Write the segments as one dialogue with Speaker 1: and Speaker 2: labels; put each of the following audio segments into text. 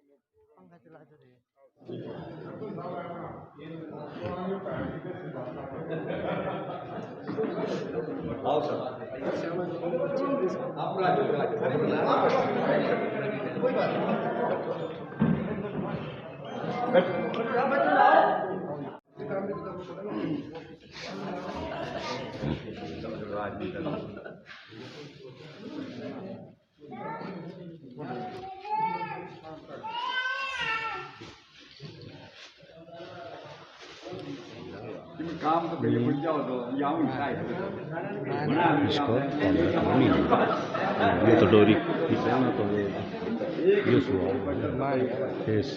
Speaker 1: पंखा चला तो रहे
Speaker 2: आओ सर आप राजू कोई बात काम तो पहले बन जाओ तो यहाँ
Speaker 3: इसको ये तो डोरी ना तो ये सुआ यस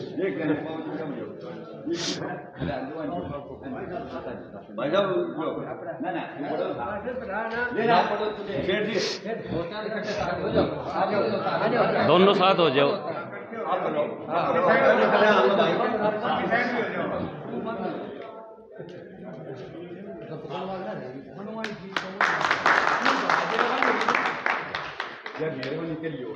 Speaker 2: भाई साहब ना
Speaker 3: दोनों साथ हो जाओ
Speaker 2: मेहरबानी करियो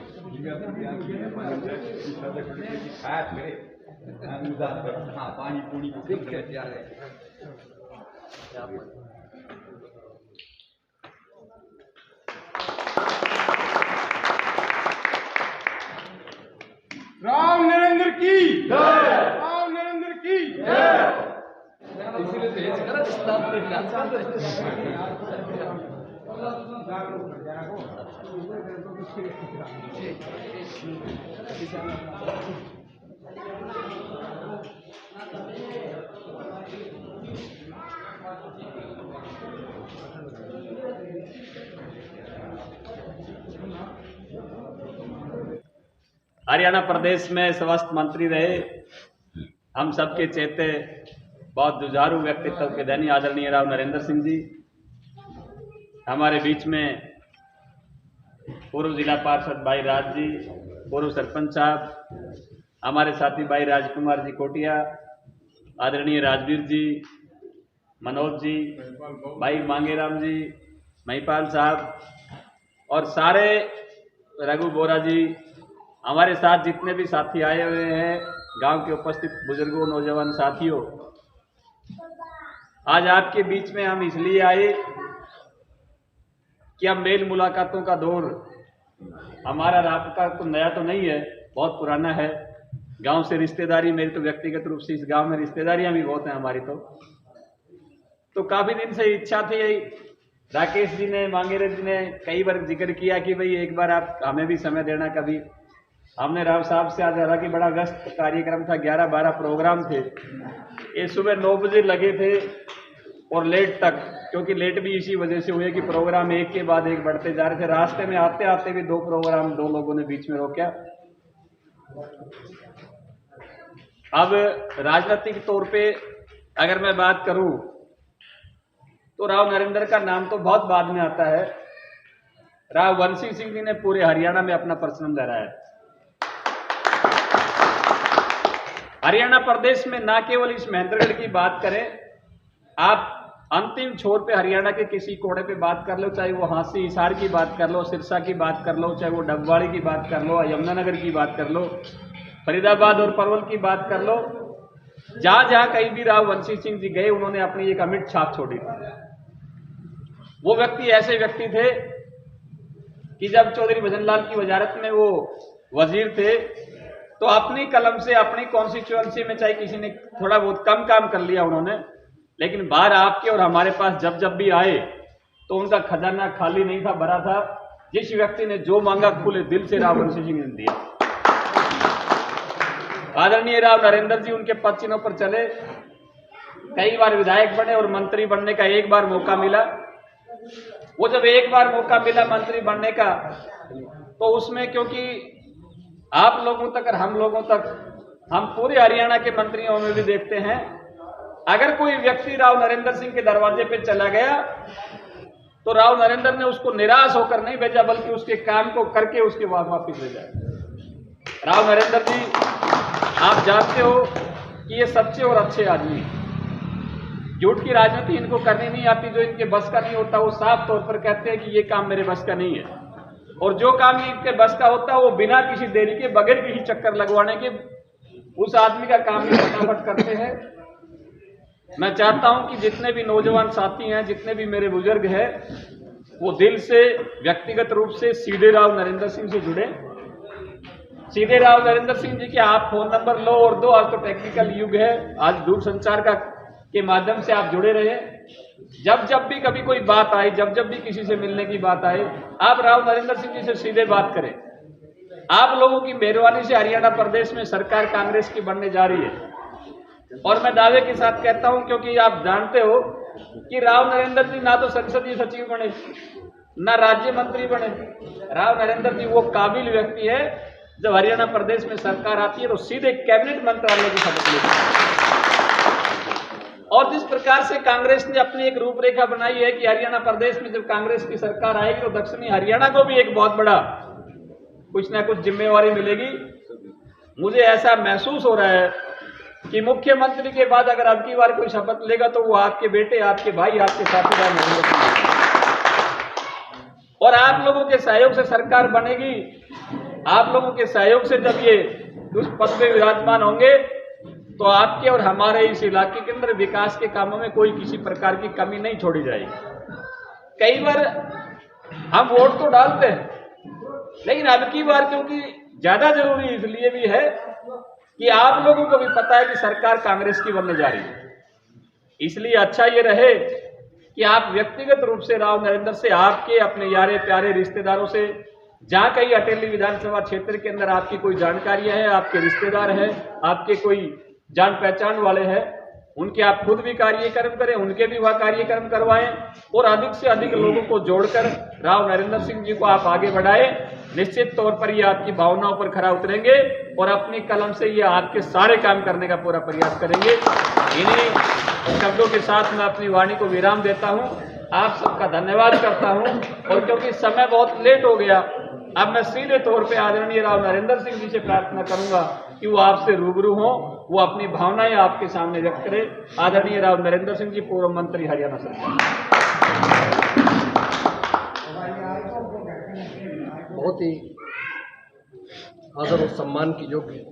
Speaker 2: हाँ पानी पूरी को तैयार है
Speaker 4: राम नरेंद्र की जय, राम नरेंद्र की जय।
Speaker 5: हरियाणा प्रदेश में स्वास्थ्य मंत्री रहे हम सबके चेते बहुत जुझारू व्यक्तित्व के धनी आदरणीय राव नरेंद्र सिंह जी, हमारे बीच में पूर्व जिला पार्षद भाई राज जी, पूर्व सरपंच साहब, हमारे साथी भाई राजकुमार जी कोटिया, आदरणीय राजवीर जी, मनोज जी, भाई मांगेराम जी, महिपाल साहब और सारे रघु बोरा जी, हमारे साथ जितने भी साथी आए हुए हैं, गांव के उपस्थित बुजुर्गों, नौजवान साथियों, आज आपके बीच में हम इसलिए आए कि अब मेल मुलाकातों का दौर हमारा राबता तो नया तो नहीं है, बहुत पुराना है। गांव से रिश्तेदारी, मेरी तो व्यक्तिगत रूप से इस गांव में रिश्तेदारियां भी बहुत हैं हमारी, तो काफी दिन से इच्छा थी। राकेश जी ने, मांगेरे जी ने कई बार जिक्र किया कि भाई एक बार आप हमें भी समय देना कभी। हमने राव साहब से आज हालांकि बड़ा व्यस्त कार्यक्रम था, 11-12 प्रोग्राम थे, ये सुबह 9 बजे लगे थे और लेट तक, क्योंकि लेट भी इसी वजह से हुए कि प्रोग्राम एक के बाद एक बढ़ते जा रहे थे। रास्ते में आते आते भी 2 प्रोग्राम 2 लोगों ने बीच में रोका। अब राजनीतिक तौर पे अगर मैं बात करूं तो राव नरेंद्र का नाम तो बहुत बाद में आता है। राव वंशी सिंह जी ने पूरे हरियाणा में अपना परचम लहराया है। हरियाणा प्रदेश में ना केवल इस महेंद्रगढ़ की बात करें, आप अंतिम छोर पे हरियाणा के किसी कोने पे बात कर लो, चाहे वो हांसी हिसार की बात कर लो, सिरसा की बात कर लो, चाहे वो डबवाड़ी की बात कर लो, यमुनानगर की बात कर लो, फरीदाबाद और परवल की बात कर लो, जहां जहां कहीं भी राव वंशी सिंह जी गए, उन्होंने अपनी एक अमिट छाप छोड़ी थी। वो व्यक्ति ऐसे व्यक्ति थे कि जब चौधरी भजनलाल की वजारत में वो वजीर थे, तो अपनी कलम से अपनी कॉन्स्टिट्यूएंसी में चाहे किसी ने थोड़ा बहुत कम काम कर लिया उन्होंने, लेकिन बाहर आपके और हमारे पास जब जब भी आए तो उनका खजाना खाली नहीं था, भरा था। जिस व्यक्ति ने जो मांगा खुले दिल से राव वंशी सिंह ने दिया। आदरणीय राव नरेंद्र जी उनके पद चिन्हों पर चले, कई बार विधायक बने और मंत्री बनने का एक बार मौका मिला। वो जब एक बार मौका मिला मंत्री बनने का, तो उसमें क्योंकि आप लोगों तक और हम लोगों तक, हम पूरे हरियाणा के मंत्रियों में भी देखते हैं, अगर कोई व्यक्ति राव नरेंद्र सिंह के दरवाजे पे चला गया तो राव नरेंद्र ने उसको निराश होकर नहीं भेजा, बल्कि उसके काम को करके उसके बाद वापिस भेजा। राव नरेंद्र जी, आप जानते हो कि ये सच्चे और अच्छे आदमी, झूठ की राजनीति इनको करनी नहीं आती। जो इनके बस का नहीं होता वो साफ तौर पर कहते हैं कि ये काम मेरे बस का नहीं है, और जो काम इनके बस का होता है वो बिना किसी देरी के, बगैर किसी चक्कर लगवाने के उस आदमी का काम भी फटाफट करते हैं। मैं चाहता हूं कि जितने भी नौजवान साथी हैं, जितने भी मेरे बुजुर्ग हैं, वो दिल से व्यक्तिगत रूप से सीधे राव नरेंद्र सिंह से जुड़े। सीधे राव नरेंद्र सिंह जी के आप फोन नंबर लो और दो। आज तो टेक्निकल युग है, आज दूरसंचार के माध्यम से आप जुड़े रहे। जब भी कभी कोई बात आए, जब भी किसी से मिलने की बात आए, आप राव नरेंद्र सिंह जी से सीधे बात करें। आप लोगों की मेहरबानी से हरियाणा प्रदेश में सरकार कांग्रेस की बनने जा रही है, और मैं दावे के साथ कहता हूं, क्योंकि आप जानते हो कि राव नरेंद्र जी ना तो संसदीय सचिव बने, ना राज्य मंत्री बने। राव नरेंद्र जी वो काबिल व्यक्ति है, जब हरियाणा प्रदेश में सरकार आती है तो सीधे कैबिनेट मंत्रालय की शपथ लेते हैं। और जिस प्रकार से कांग्रेस ने अपनी एक रूपरेखा बनाई है कि हरियाणा प्रदेश में जब कांग्रेस की सरकार आएगी तो दक्षिणी हरियाणा को भी एक बहुत बड़ा कुछ ना कुछ जिम्मेवारी मिलेगी। मुझे ऐसा महसूस हो रहा है कि मुख्यमंत्री के बाद अगर अब की बार कोई शपथ लेगा तो वो आपके बेटे, आपके भाई, आपके साथीदार होंगे, और आप लोगों के सहयोग से सरकार बनेगी। आप लोगों के सहयोग से जब ये उस पद पे विराजमान होंगे तो आपके और हमारे इस इलाके के अंदर विकास के कामों में कोई किसी प्रकार की कमी नहीं छोड़ी जाएगी। कई बार हम वोट तो डालते हैं, लेकिन अब की बार क्योंकि ज्यादा जरूरी इसलिए भी है कि आप लोगों को भी पता है कि सरकार कांग्रेस की बनने जा रही है। इसलिए अच्छा ये रहे कि आप व्यक्तिगत रूप से राव नरेंद्र से, आपके अपने यारे प्यारे रिश्तेदारों से, जहां कहीं अटेली विधानसभा क्षेत्र के अंदर आपकी कोई जानकारियां हैं, आपके रिश्तेदार हैं, आपके कोई जान पहचान वाले हैं, उनके आप खुद भी कार्यक्रम करें, उनके भी वह कार्यक्रम करवाएं, और अधिक से अधिक लोगों को जोड़कर राव नरेंद्र सिंह जी को आप आगे बढ़ाएं। निश्चित तौर पर ये आपकी भावनाओं पर खरा उतरेंगे और अपनी कलम से ये आपके सारे काम करने का पूरा प्रयास करेंगे। इन्हीं शब्दों के साथ मैं अपनी वाणी को विराम देता हूं। आप सबका धन्यवाद करता हूं, और क्योंकि समय बहुत लेट हो गया, अब मैं सीधे तौर पे आदरणीय राव नरेंद्र सिंह जी से प्रार्थना करूंगा कि वो आपसे रूबरू हों, वो अपनी भावनाएं आपके सामने व्यक्त करें। आदरणीय राव नरेंद्र सिंह जी, पूर्व मंत्री हरियाणा सरकार।
Speaker 1: बहुत ही आदर और सम्मान की योग्य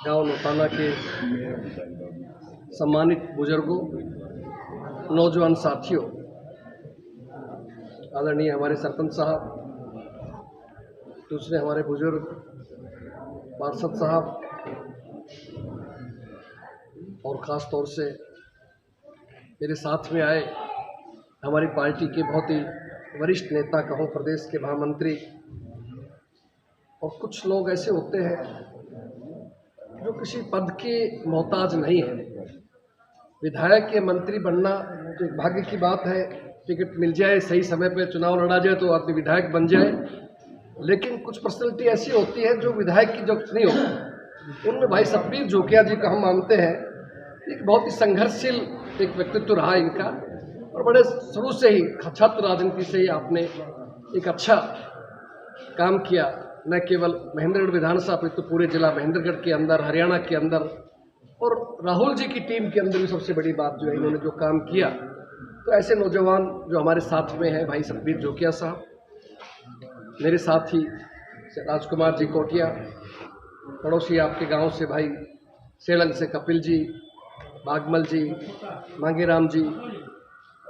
Speaker 1: गांव नौताना के सम्मानित बुजुर्गों, नौजवान साथियों, आदरणीय हमारे सरपंच साहब, दूसरे हमारे बुजुर्ग पार्षद साहब, और ख़ास तौर से मेरे साथ में आए हमारी पार्टी के बहुत ही वरिष्ठ नेता, कहो प्रदेश के महामंत्री, और कुछ लोग ऐसे होते हैं जो किसी पद के मोहताज नहीं है। विधायक या मंत्री बनना तो एक भाग्य की बात है, टिकट मिल जाए, सही समय पर चुनाव लड़ा जाए तो आदमी विधायक बन जाए, लेकिन कुछ पर्सनैलिटी ऐसी होती है जो विधायक की जो नहीं होती। उनमें भाई सतबीर जोकिया जी का हम मानते हैं, एक बहुत ही संघर्षशील एक व्यक्तित्व रहा इनका, और बड़े शुरू से ही छात्र राजनीति से ही आपने एक अच्छा काम किया, न केवल महेंद्रगढ़ विधानसभा तो पूरे जिला महेंद्रगढ़ के अंदर, हरियाणा के अंदर, और राहुल जी की टीम के अंदर भी सबसे बड़ी बात जो है इन्होंने जो काम किया। तो ऐसे नौजवान जो हमारे साथ में हैं, भाई सतबीर जोकिया साहब, मेरे साथी राजकुमार जी कोटिया, पड़ोसी आपके गांव से भाई सेलंग से कपिल जी, बागमल जी, मांगेराम जी,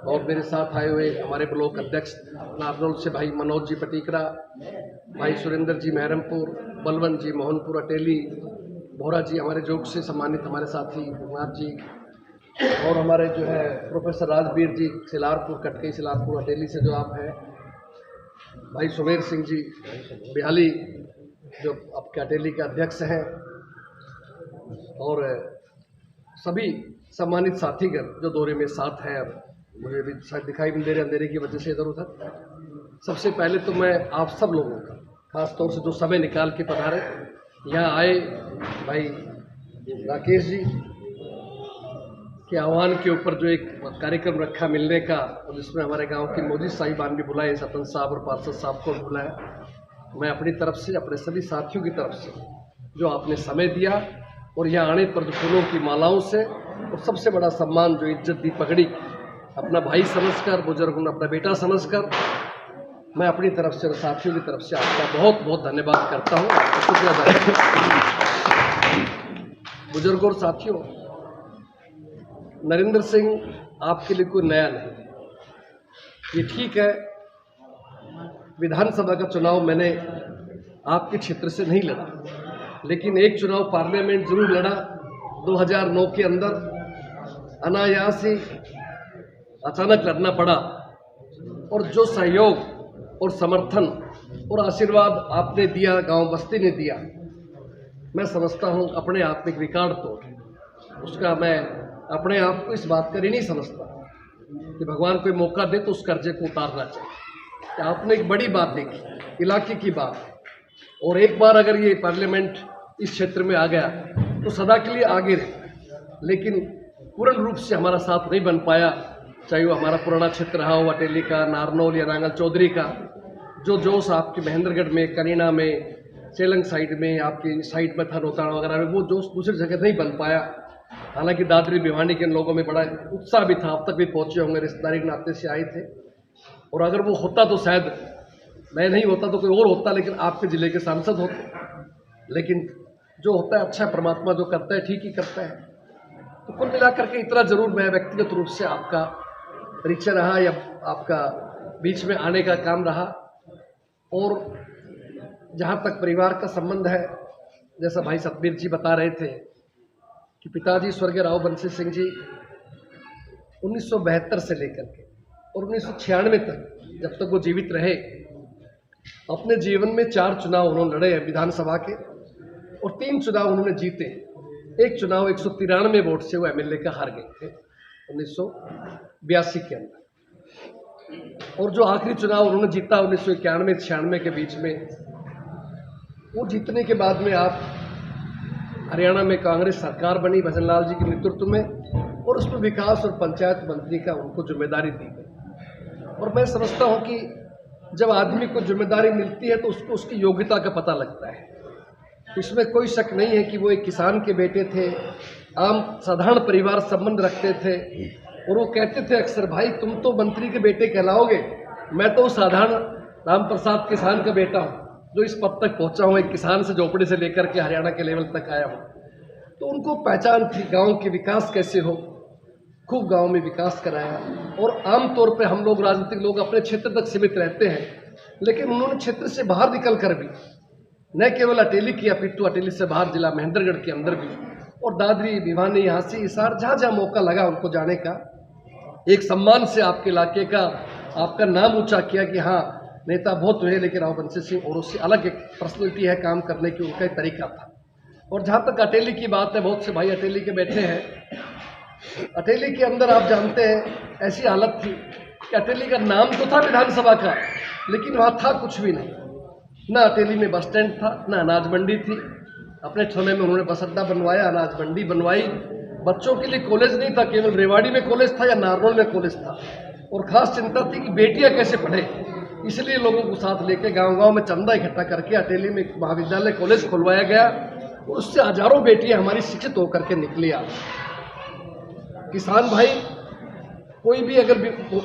Speaker 1: और मेरे साथ आए हुए हमारे ब्लॉक अध्यक्ष नारनौल से भाई मनोज जी पटीकरा, भाई सुरेंद्र जी महरमपुर, बलवंत जी मोहनपुर अटेली, बोहरा जी हमारे जोग से सम्मानित हमारे साथी रघुनाथ जी, और हमारे जो है प्रोफेसर राजवीर जी सिलारपुर कटकई सिलारपुर अटेली से जो आप हैं, भाई सुमेर सिंह जी बिहाली जो आपके अटेली के अध्यक्ष हैं, और सभी सम्मानित साथीगण जो दौरे में साथ हैं। मुझे भी शायद दिखाई नहीं दे रहे अंधेरे की वजह से इधर उधर। सबसे पहले तो मैं आप सब लोगों का, खास तौर से जो समय निकाल के पधारे यहाँ आए, भाई राकेश जी के आह्वान के ऊपर जो एक कार्यक्रम रखा मिलने का, और जिसमें हमारे गांव की मोदी साहिबान भी बुलाए, सरपंच साहब और पार्षद साहब को बुलाया। मैं अपनी तरफ से, अपने सभी साथियों की तरफ से जो आपने समय दिया, और यहाँ आने पर जो फूलों की मालाओं से, और सबसे बड़ा सम्मान जो इज्जत दी, पगड़ी, अपना भाई समझकर, बुजुर्गों ने अपना बेटा समझकर, मैं अपनी तरफ से और साथियों की तरफ से आपका बहुत बहुत धन्यवाद करता हूँ, आपका शुक्रिया अदा करता हूँ। बुजुर्गों और साथियों, नरेंद्र सिंह आपके लिए कोई नया नहीं। ये ठीक है, विधानसभा का चुनाव मैंने आपके क्षेत्र से नहीं लड़ा, लेकिन एक चुनाव पार्लियामेंट जरूर लड़ा 2009 के अंदर। अनायास ही अचानक लड़ना पड़ा, और जो सहयोग और समर्थन और आशीर्वाद आपने दिया, गांव बस्ती ने दिया, मैं समझता हूं अपने आप में एक रिकॉर्ड तोड़। उसका मैं अपने आप को इस बात का नहीं समझता कि भगवान कोई मौका दे तो उस कर्जे को उतारना चाहिए। कि आपने एक बड़ी बात देखी, इलाके की बात, और एक बार अगर ये पार्लियामेंट इस क्षेत्र में आ गया तो सदा के लिए आगे रहे, लेकिन पूर्ण रूप से हमारा साथ नहीं बन पाया। चाहे वो हमारा पुराना क्षेत्र रहा हो, अटेली का, नारनौल या नांगल चौधरी का, जो जोश आपके महेंद्रगढ़ में, करीना में, सेलंग साइड में, आपकी साइड में था रोहताड़ा वगैरह में, वो जोश दूसरी जगह नहीं बन पाया। हालांकि दादरी भिवानी के लोगों में बड़ा उत्साह भी था, अब तक भी पहुंचे होंगे, रिश्तेदारी के नाते से आए थे। और अगर वो होता तो शायद मैं नहीं होता तो कोई और होता, लेकिन आपके ज़िले के सांसद होते। लेकिन जो होता है अच्छा, परमात्मा जो करता है ठीक ही करता है। तो कुल मिलाकर के इतना जरूर मैं व्यक्तिगत रूप से आपका परिचय रहा या आपका बीच में आने का काम रहा। और जहाँ तक परिवार का संबंध है, जैसा भाई सतबीर जी बता रहे थे कि पिताजी स्वर्गीय राव बंसी सिंह जी 1972 से लेकर के और 1996 तक, जब तक वो जीवित रहे, अपने जीवन में 4 चुनाव उन्होंने लड़े हैं विधानसभा के, और 3 चुनाव उन्होंने जीते। एक चुनाव 193 वोट से वो एमएलए का हार गए थे 1982 के अंदर, और जो आखिरी चुनाव उन्होंने जीता 1991-96 के बीच में, वो जीतने के बाद में आप हरियाणा में कांग्रेस सरकार बनी भजनलाल जी के नेतृत्व में, और उसमें विकास और पंचायत मंत्री का उनको जिम्मेदारी दी गई। और मैं समझता हूँ कि जब आदमी को जिम्मेदारी मिलती है तो उसको उसकी योग्यता का पता लगता है। इसमें कोई शक नहीं है कि वो एक किसान के बेटे थे, आम साधारण परिवार संबंध रखते थे, और वो कहते थे अक्सर, भाई तुम तो मंत्री के बेटे कहलाओगे, मैं तो साधारण राम प्रसाद किसान का बेटा हूँ जो इस पद तक पहुँचा हूँ, एक किसान से झोपड़ी से लेकर के हरियाणा के लेवल तक आया हूँ। तो उनको पहचान थी गाँव के विकास कैसे हो, खूब गांव में विकास कराया। और आमतौर पे हम लोग राजनीतिक लोग अपने क्षेत्र तक सीमित रहते हैं, लेकिन उन्होंने क्षेत्र से बाहर निकल कर भी न केवल अटेली किया, पिट्टू अटेली से बाहर जिला महेंद्रगढ़ के अंदर भी, और दादरी भिवानी, हांसी, हिसार, जहाँ जहाँ मौका लगा उनको जाने का, एक सम्मान से आपके इलाके का आपका नाम ऊंचा किया कि हाँ नेता बहुत हुए, लेकिन राव बंसी सिंह और उससे अलग एक पर्सनैलिटी है काम करने की, उनका एक तरीका था। और जहाँ तक अटेली की बात है, बहुत से भाई अटेली के बैठे हैं। अटेली के अंदर आप जानते हैं ऐसी हालत थी कि अटेली का नाम तो था विधानसभा का, लेकिन वहाँ था कुछ भी नहीं। ना अटेली में बस स्टैंड था, ना अनाज मंडी थी। अपने समय में उन्होंने बस अड्डा बनवाया, अनाज मंडी बनवाई, बच्चों के लिए कॉलेज नहीं था, केवल रेवाड़ी में कॉलेज था या नारनौल में कॉलेज था। और ख़ास चिंता थी कि बेटियां कैसे पढ़े, इसलिए लोगों को साथ लेके गांव-गांव में चंदा इकट्ठा करके अटेली में महाविद्यालय कॉलेज खुलवाया गया, और उससे हजारों बेटियां हमारी शिक्षित होकर के निकली। किसान भाई कोई भी अगर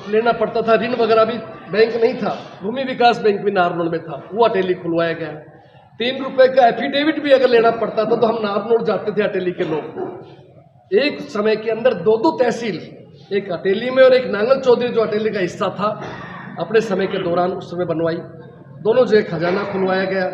Speaker 1: लेना पड़ता था, ऋण वगैरह भी, बैंक नहीं था, भूमि विकास बैंक भी नारनौल में था, वो अटेली खुलवाया गया। 3 रुपए का एफिडेविट भी अगर लेना पड़ता था तो हम नारनौल जाते थे अटेली के लोग। एक समय के अंदर 2 तहसील, एक अटेली में और एक नांगल चौधरी जो अटेली का हिस्सा था, अपने समय के दौरान उस समय बनवाई। दोनों जगह खजाना खुलवाया गया,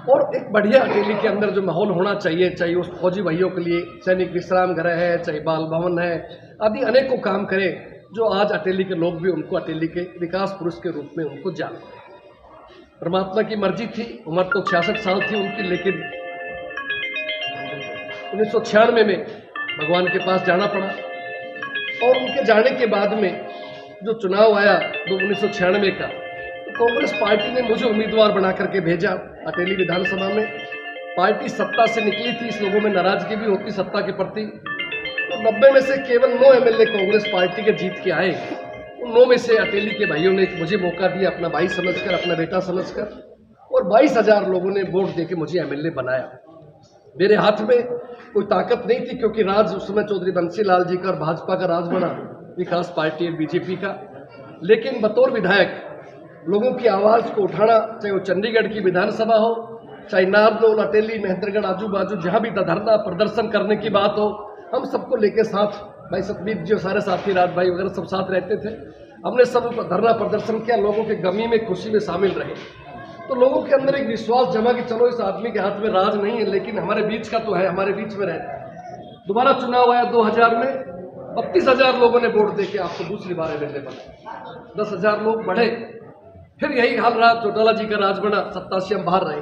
Speaker 1: और एक बढ़िया अटेली के अंदर जो माहौल होना चाहिए, चाहे उस फौजी भाइयों के लिए सैनिक विश्राम गृह है, चाहे बाल भवन है, आदि अनेकों काम करे, जो आज अटेली के लोग भी उनको अटेली के विकास पुरुष के रूप में उनको जानते हैं। परमात्मा की मर्जी थी, उम्र तो 66 साल थी उनकी, लेकिन 1996 में भगवान के पास जाना पड़ा। और उनके जाने के बाद में जो चुनाव आया 1996 का, तो कांग्रेस पार्टी ने मुझे उम्मीदवार बना करके भेजा अटेली विधानसभा में। पार्टी सत्ता से निकली थी, इस लोगों में नाराजगी भी होती सत्ता के प्रति। तो 90 में से केवल 9 एमएलए कांग्रेस पार्टी के जीत के आए। उन 9 में से अटेली के भाइयों ने मुझे मौका दिया, अपना भाई समझकर, अपना बेटा समझकर, और 22,000 लोगों ने वोट देके मुझे एमएलए बनाया। मेरे हाथ में कोई ताकत नहीं थी, क्योंकि राज उस समय चौधरी बंसी लाल जी का और भाजपा का राज बना, विकास पार्टी और बीजेपी का। लेकिन बतौर विधायक लोगों की आवाज़ को उठाना, चाहे वो चंडीगढ़ की विधानसभा हो, चाहे नारनौल, अटेली, महेंद्रगढ़, आजू बाजू जहाँ भी धरना प्रदर्शन करने की बात हो, हम सबको लेके साथ, भाई सतमीत जी और सारे साथी राज भाई वगैरह सब साथ रहते थे। हमने सब धरना प्रदर्शन किया, लोगों के गमी में खुशी में शामिल रहे। तो लोगों के अंदर एक विश्वास जमा कि चलो इस आदमी के हाथ में राज नहीं है, लेकिन हमारे बीच का तो है, हमारे बीच में रहता है। दोबारा चुनाव आया 2000 में, 32,000 लोगों ने वोट दे के आपको दूसरी बार एमएलए बना, 10,000 लोग बढ़े। फिर यही हाल रहा, चौटाला जी का राज बना, 87 हम बाहर रहे।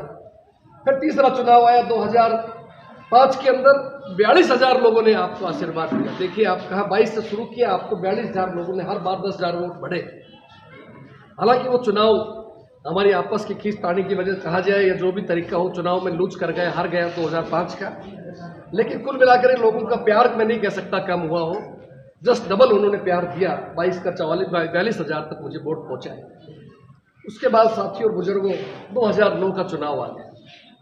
Speaker 1: फिर तीसरा चुनाव आया 2005 के अंदर, 42,000 लोगों ने आपको आशीर्वाद दिया। देखिए आप कहाँ 22 से शुरू किया, आपको 42,000 लोगों ने, हर बार 10,000 वोट बढ़े। हालांकि वो चुनाव हमारी आपस की खींचतानी की वजह से कहा जाए या जो भी तरीका हो, चुनाव में लूज कर गए, हार गए 2005 का। लेकिन कुल मिलाकर लोगों का प्यार मैं नहीं कह सकता कम हुआ हो, जस्ट डबल उन्होंने प्यार दिया। 22 का 42,000 तक मुझे वोट पहुंचाए। उसके बाद साथियों और बुजुर्गों, 2009 का चुनाव आ गया।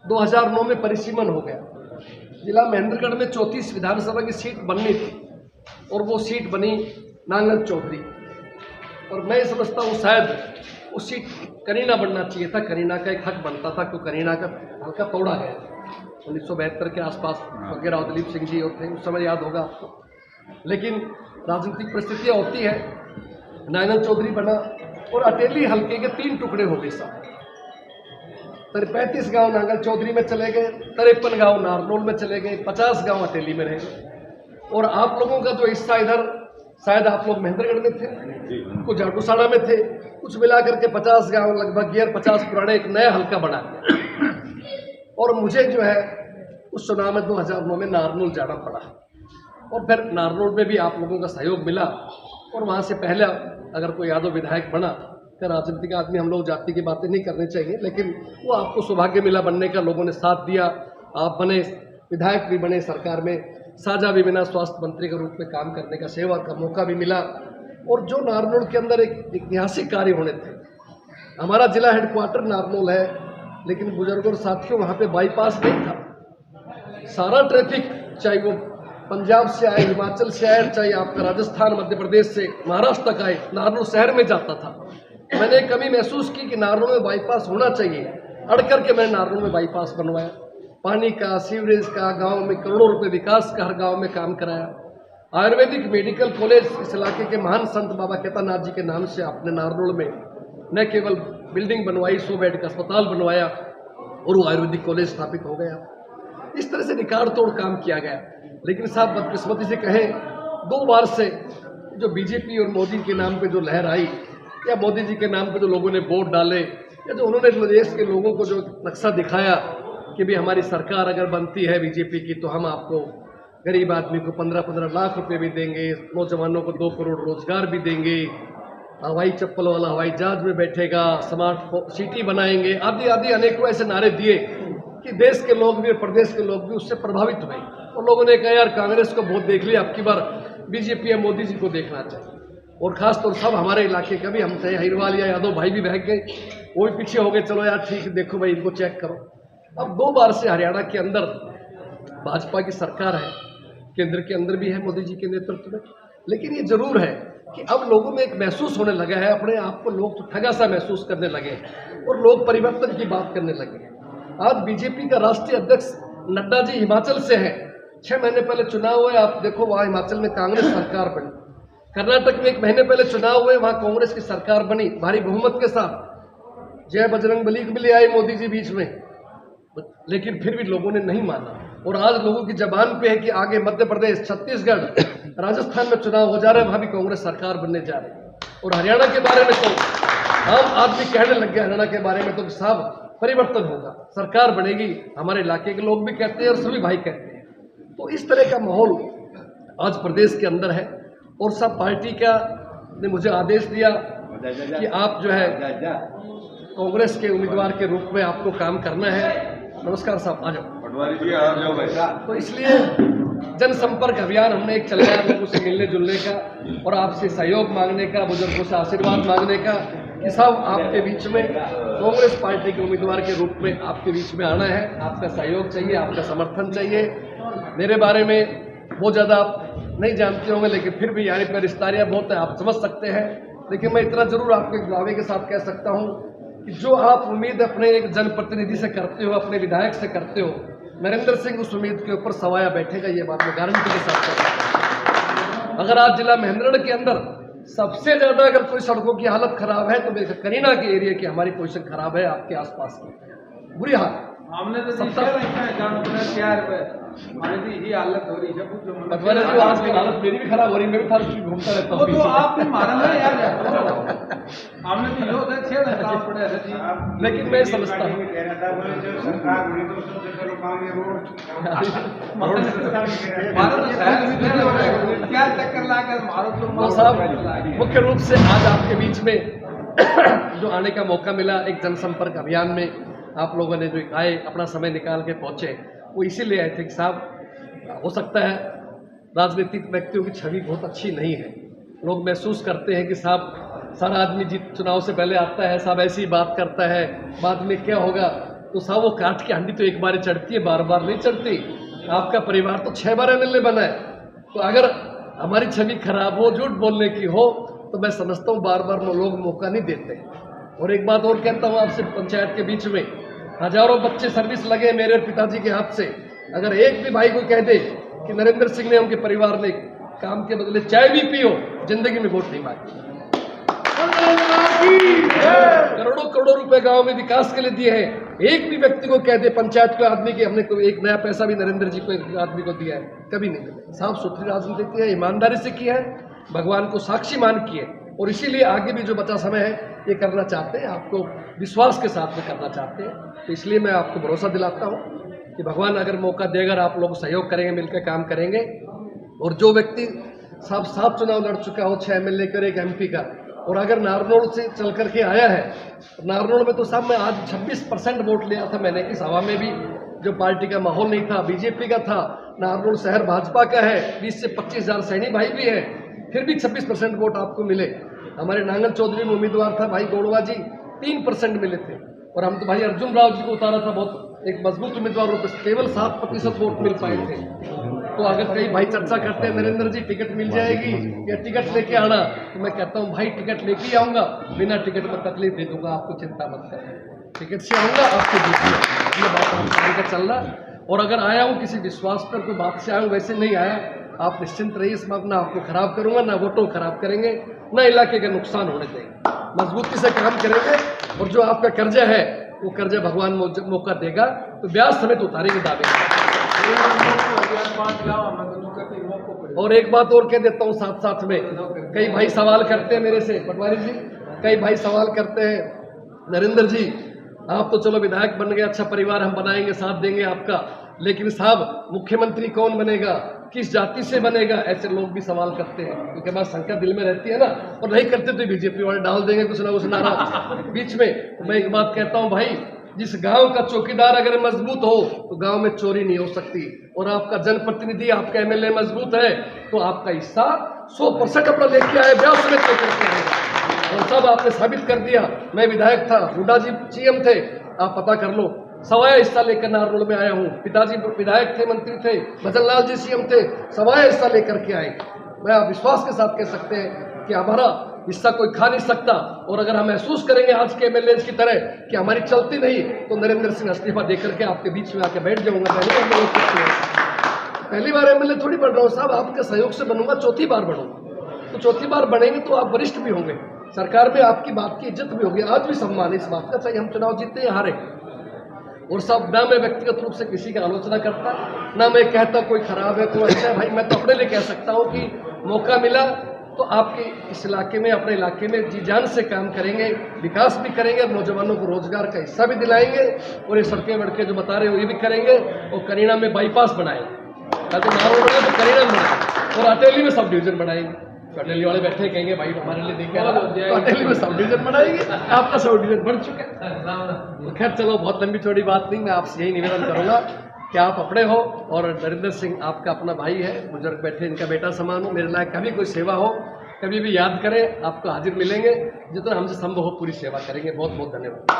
Speaker 1: 2009 में परिसीमन हो गया। जिला महेंद्रगढ़ में 34 विधानसभा की सीट बननी थी और वो सीट बनी नांगल चौधरी। और मैं समझता हूँ शायद वो सीट करीना बनना चाहिए था, करीना का एक हक बनता था, क्योंकि करीना का हल्का तोड़ा गया 1972 के आसपास वगैरह। दिलीप सिंह जी होते हैं, उस समय याद होगा आपको। लेकिन राजनीतिक परिस्थितियाँ होती है, नांगल चौधरी बना और अटेली हल्के के 3 टुकड़े हो गए साहब। 35 गांव नांगल चौधरी में चले गए, 53 गांव नारनौल में चले गए, 50 गांव अटेली में रह गए। और आप लोगों का जो हिस्सा इधर, शायद आप लोग महेंद्रगढ़ में थे, कुछ झाटूसाड़ा में थे, कुछ मिलाकर के 50 गांव लगभग 50 पुराने एक नया हल्का बना। और मुझे जो है उस चुनाव में 2009 में नारनौल जाना पड़ा। और फिर नारनौल में भी आप लोगों का सहयोग मिला। और वहाँ से पहले अगर कोई यादव विधायक बना, फिर राजनीतिक आदमी, हम लोग जाति की बातें नहीं करनी चाहिए, लेकिन वो आपको सौभाग्य मिला बनने का, लोगों ने साथ दिया, आप बने, विधायक भी बने, सरकार में साझा भी बना, स्वास्थ्य मंत्री के रूप में काम करने का, सेवा का मौका भी मिला। और जो नारनौल के अंदर एक ऐतिहासिक कार्य होने थे, हमारा जिला हेडक्वार्टर नारनौल है, लेकिन बुजुर्गों और साथियों वहाँ पे बाईपास नहीं था। सारा ट्रैफिक, चाहे वो पंजाब से आए, हिमाचल से आए, चाहे आपका राजस्थान, मध्य प्रदेश से महाराष्ट्र तक आए, नारनौल शहर में जाता था। मैंने कमी महसूस की कि नारनौल में बाईपास होना चाहिए। अड़ करके मैंने नारनौल में बाईपास बनवाया, पानी का, सीवरेज का, गांव में करोड़ों रुपए विकास का हर गांव में काम कराया। आयुर्वेदिक मेडिकल कॉलेज इस इलाके के महान संत बाबा केदारनाथ जी के नाम से आपने नारनौल में न केवल बिल्डिंग बनवाई, 100 बेड का अस्पताल बनवाया और वो आयुर्वेदिक कॉलेज स्थापित हो गया। इस तरह से रिकॉर्ड तोड़ काम किया गया। लेकिन साहब बदकिस्मती से कहें, 2 बार से जो बीजेपी और मोदी के नाम पे जो लहर आई, या मोदी जी के नाम पे जो लोगों ने वोट डाले, या जो उन्होंने देश के लोगों को जो नक्शा दिखाया कि भी हमारी सरकार अगर बनती है बीजेपी की, तो हम आपको गरीब आदमी को 15-15 लाख रुपए भी देंगे, नौजवानों को 2 करोड़ रोजगार भी देंगे, हवाई चप्पल वाला हवाई जहाज में बैठेगा, स्मार्ट सिटी बनाएंगे, आदि आदि अनेकों ऐसे नारे दिए कि देश के लोग भी और प्रदेश के लोग भी उससे प्रभावित हुए। और लोगों ने कहा यार कांग्रेस को बहुत देख लिया, अब की बार बीजेपी या मोदी जी को देखना चाहिए। और खासतौर सब हमारे इलाके का भी, हम चाहे अहिरवाल या यादव भाई भी बहक गए, वो भी पीछे हो गए, चलो यार ठीक है, देखो भाई इनको चेक करो। अब 2 बार से हरियाणा के अंदर भाजपा की सरकार है, केंद्र के अंदर भी है मोदी जी के नेतृत्व में। लेकिन ये जरूर है कि अब लोगों में एक महसूस होने लगा है, अपने आप को लोग तो ठगा सा महसूस करने लगे और लोग परिवर्तन की बात करने लगे। आज बीजेपी का राष्ट्रीय अध्यक्ष नड्डा जी हिमाचल से हैं। 6 महीने पहले चुनाव हुए, आप देखो वहाँ हिमाचल में कांग्रेस सरकार बनी। कर्नाटक में 1 महीने पहले चुनाव हुए, वहाँ कांग्रेस की सरकार बनी भारी बहुमत के साथ। जय बजरंगबली को भी ले आए मोदी जी बीच में, लेकिन फिर भी लोगों ने नहीं माना। और आज लोगों की जबान पे है कि आगे मध्य प्रदेश, छत्तीसगढ़, राजस्थान में चुनाव हो जा रहे हैं, वहाँ भी कांग्रेस सरकार बनने जा रही है। और हरियाणा के बारे में तो आम आदमी कहने लग गया, हरियाणा के बारे में तो साहब परिवर्तन होगा, सरकार बनेगी, हमारे इलाके के लोग भी कहते हैं और सभी भाई कहते हैं। तो इस तरह का माहौल आज प्रदेश के अंदर है। और सब पार्टी का ने मुझे आदेश दिया कि आप जो है कांग्रेस के उम्मीदवार के रूप में आपको काम करना है। नमस्कार साहब, आ जाओ। तो इसलिए जनसंपर्क अभियान हमने एक चलाया, लोगों से मिलने जुलने का और आपसे सहयोग मांगने का, बुजुर्गों से आशीर्वाद मांगने का कि साहब आपके बीच में कांग्रेस पार्टी के उम्मीदवार के रूप में आपके बीच में आना है, आपका सहयोग चाहिए, आपका समर्थन चाहिए। मेरे बारे में बहुत ज़्यादा आप नहीं जानते होंगे, लेकिन फिर भी यानी पर रिश्तेदारियाँ बहुत है, आप समझ सकते हैं। लेकिन मैं इतना जरूर आपको एक दावे के साथ कह सकता हूं कि जो आप उम्मीद अपने एक जनप्रतिनिधि से करते हो, अपने विधायक से करते हो, नरेंद्र सिंह उस उम्मीद के ऊपर सवाया बैठेगा, ये बात मैं गारंटी के साथ कहता हूं। अगर आज जिला महेंद्रगढ़ के अंदर सबसे ज्यादा अगर कोई सड़कों की हालत खराब है तो मेरे करीना के एरिया की हमारी पोजीशन खराब है, आपके आसपास की बुरी हालत।
Speaker 2: हमने तो ये हालत हो रही है
Speaker 1: पटवारी जी, आज की हालत मेरी भी खराब हो रही है, मैं भी थाना स्ट्रीट घूमता रहता हूँ।
Speaker 2: तो आपने मारा है यार, हमने तो यो है 6 काम पड़े हैं जी।
Speaker 1: लेकिन मैं समझता हूँ
Speaker 2: क्या चक्कर लाकर मारो
Speaker 1: तो साहब, मुख्य रूप से आज आपके बीच में जो आने का मौका मिला एक जनसंपर्क अभियान में, आप लोगों ने जो आए अपना समय निकाल के पहुंचे, वो इसीलिए आए थे कि साहब हो सकता है राजनीतिक व्यक्तियों की छवि बहुत अच्छी नहीं है, लोग महसूस करते हैं कि साहब सारा आदमी जीत चुनाव से पहले आता है, साहब ऐसी बात करता है, बाद में क्या होगा। तो साहब वो काट की हंडी तो एक बार चढ़ती है, बार बार नहीं चढ़ती। आपका परिवार तो 6 बार MLA बना है, तो अगर हमारी छवि खराब हो, झूठ बोलने की हो, तो मैं समझता हूँ बार बार लोग मौका नहीं देते। और एक बात और कहता हूँ आपसे, पंचायत के बीच में हजारों बच्चे सर्विस लगे मेरे पिताजी के हाथ से, अगर एक भी भाई को कह दे कि नरेंद्र सिंह ने उनके परिवार ने काम के बदले चाय भी पियो, जिंदगी में वोट नहीं मांगी। करोड़ों करोड़ों रुपए गांव में विकास के लिए दिए हैं, एक भी व्यक्ति को कह दे पंचायत के आदमी की हमने कोई एक नया पैसा भी नरेंद्र जी को एक आदमी को दिया है, कभी नहीं दिया। साफ सुथरी राजनीति की है, ईमानदारी से किया है, भगवान को साक्षी मान किए, और इसीलिए आगे भी जो बचा समय है ये करना चाहते हैं, आपको विश्वास के साथ में करना चाहते हैं। तो इसलिए मैं आपको भरोसा दिलाता हूँ कि भगवान अगर मौका देगा, आप लोग सहयोग करेंगे, मिलकर काम करेंगे। और जो व्यक्ति साफ चुनाव लड़ चुका हो, 6 MLA का, 1 MP का, और अगर नारनौल से चल करके आया है, नारनौल में तो साहब मैं आज 26% वोट लिया था मैंने, इस हवा में भी जो पार्टी का माहौल नहीं था, बीजेपी का था, नारनौल शहर भाजपा का है, 20 से 25 हज़ार सैनी भाई भी है, फिर भी 26% वोट आपको मिले। हमारे नांगल चौधरी में उम्मीदवार था भाई गौड़वा जी, 3% मिले थे, और हम तो भाई अर्जुन राव जी को उतारा था, बहुत एक मजबूत उम्मीदवार रूप से केवल 7% वोट मिल पाए थे। तो अगर कई भाई चर्चा करते हैं नरेंद्र जी टिकट मिल जाएगी या टिकट लेके आना, तो मैं कहता हूँ भाई टिकट लेके ही आऊँगा, बिना टिकट में तकलीफ दे दूंगा, आपको चिंता मत करें, टिकट से आऊँगा आपके बीच में, ये बात हम लेकर चल रहा। और अगर आया हूँ किसी विश्वास पर, कोई बात से आया हूँ, वैसे नहीं आया, आप निश्चिंत रहिए, इस बात ना आपको खराब करूंगा, ना वोटों खराब करेंगे, ना इलाके का नुकसान होने देंगे, मजबूती से काम करेंगे। और जो आपका कर्जा है वो कर्जा भगवान मौका देगा तो ब्याज समेत उतारेंगे दावे। और एक बात और कह देता हूँ साथ साथ में, कई भाई सवाल करते हैं मेरे से, पटवारी जी कई भाई सवाल करते हैं, नरेंद्र जी आप तो चलो विधायक बन गए, अच्छा परिवार हम बनाएंगे, साथ देंगे आपका, लेकिन साहब मुख्यमंत्री कौन बनेगा, किस जाति से बनेगा, ऐसे लोग भी सवाल करते हैं, क्योंकि हमारी शंका दिल में रहती है ना, और नहीं करते तो बीजेपी वाले डाल देंगे कुछ ना कुछ नारा बीच में। तो मैं एक बात कहता हूं भाई, जिस गांव का चौकीदार अगर मजबूत हो तो गांव में चोरी नहीं हो सकती, और आपका जनप्रतिनिधि, आपका MLA मजबूत है तो आपका हिस्सा 100% अपना लेके आए, ब्याज समेत लेकर के आएगा। और सब आपने साबित कर दिया। मैं विधायक था, हुड्डा जी CM थे, आप पता कर लो, सवाया हिस्सा लेकर नारनौल में आया हूँ, पिताजी विधायक थे, मंत्री थे, भजन लाल जी CM थे, सवाया हिस्सा लेकर के आए। मैं आप विश्वास के साथ कह सकते हैं कि हमारा हिस्सा कोई खा नहीं सकता, और अगर हम महसूस करेंगे आज के MLA की तरह कि हमारी चलती नहीं, तो नरेंद्र सिंह इस्तीफा देकर के आपके बीच में आके बैठ जाऊंगा। पहली बार MLA थोड़ी बन रहा हूँ साहब, आपके सहयोग से बनूंगा, चौथी बार बनूंगा, तो चौथी बार बनेंगे तो आप वरिष्ठ भी होंगे, सरकार में आपकी बात की इज्जत भी होगी। आज भी सम्मान इस बात का, चाहे हम चुनाव जीते या हारे। और सब ना मैं व्यक्तिगत रूप से किसी की आलोचना करता, ना मैं कहता कोई खराब है कोई अच्छा है, भाई मैं तो अपने लिए कह सकता हूँ कि मौका मिला तो आपके इस इलाके में, अपने इलाके में जी जान से काम करेंगे, विकास भी करेंगे, नौजवानों को रोजगार का हिस्सा भी दिलाएंगे, और ये सड़कें वड़कें जो बता रहे हो ये भी करेंगे, और करीना में बाईपास बनाएंगे, तो नारोल तो करीना में बनाएंगे, और अटेली में सब डिवीजन बनाएंगे। अटेली वाले बैठे कहेंगे भाई हमारे लिए देखे, तो अटेली में सब डिवीजन बनाएंगे, आपका सब डिवीजन बन चुका है। खैर चलो, बहुत लंबी चौड़ी बात नहीं, मैं आपसे यही निवेदन करूंगा कि आप अपने हो, और नरेंद्र सिंह आपका अपना भाई है, बुजुर्ग बैठे इनका बेटा समान हो, मेरे लायक कभी कोई सेवा हो कभी भी याद करें, आपको हाजिर मिलेंगे, जितना हमसे संभव हो पूरी सेवा करेंगे। बहुत बहुत धन्यवाद।